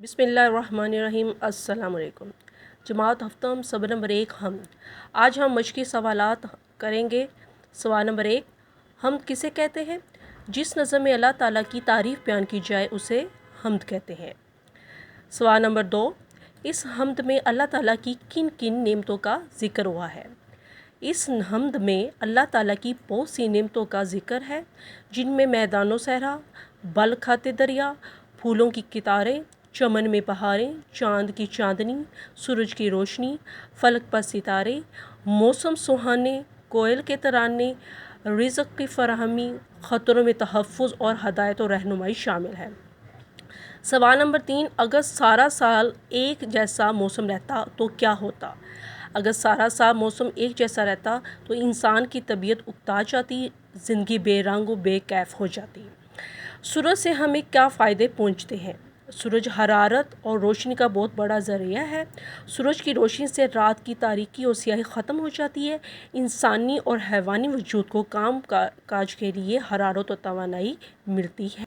बिस्मिल्लाहिर्रहमानिर्रहीम। अस्सलाम वालेकुम। जमात हफ्तम सबक नंबर 1 हमद। आज हम मशक़ी सवालात करेंगे। सवाल नंबर 1, हमद किसे कहते हैं? जिस नज़म में अल्लाह ताला की तारीफ़ बयान की जाए उसे हमद कहते हैं। सवाल नंबर 2, इस हमद में अल्लाह ताला की किन किन नेमतों का ज़िक्र हुआ है? इस हमद में अल्लाह ताला की बहुत सी नेमतों का ज़िक्र है, जिनमें मैदानो सहरा, बल खाते दरिया, फूलों की कितारें, चमन में बहारें, चाँद की चांदनी, सूरज की रोशनी, फलक पर सितारे, मौसम सुहाने, कोयल के तराने, रिज़्क़ की फराहमी, ख़तरों में तहफ़्फ़ुज़ और हदायत और रहनुमाई शामिल है। सवाल नंबर 3, अगर सारा साल एक जैसा मौसम रहता तो क्या होता? अगर सारा साल मौसम एक जैसा रहता तो इंसान की तबीयत उकता जाती, ज़िंदगी बेरंग व बेकैफ हो जाती। सूरज से हमें क्या फ़ायदे पहुँचते हैं? सूरज हरारत और रोशनी का बहुत बड़ा ज़रिया है। सूरज की रोशनी से रात की तारीकी और स्याही ख़त्म हो जाती है। इंसानी और हैवानी वजूद को काम काज के लिए हरारत और तवानाई मिलती है।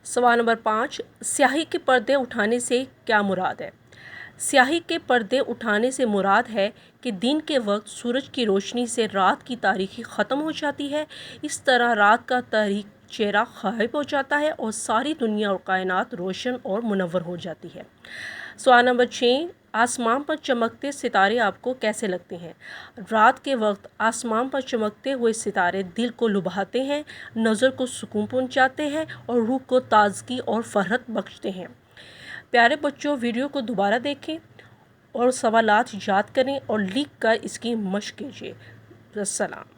सवाल नंबर 5, स्याही के पर्दे उठाने से क्या मुराद है? स्याही के पर्दे उठाने से मुराद है कि दिन के वक्त सूरज की रोशनी से रात की तारीकी ख़त्म हो जाती है। इस तरह रात का तारीक चेहरा गायब हो जाता है और सारी दुनिया और कायनात रोशन और मुनव्वर हो जाती है। सवाल नंबर 6, आसमान पर चमकते सितारे आपको कैसे लगते हैं? रात के वक्त आसमान पर चमकते हुए सितारे दिल को लुभाते हैं, नज़र को सुकून पहुंचाते हैं और रूह को ताजगी और फरहत बख्शते हैं। प्यारे बच्चों, वीडियो को दोबारा देखें और सवालात याद करें और लिख कर इसकी मशक कीजिए। अस्सलाम।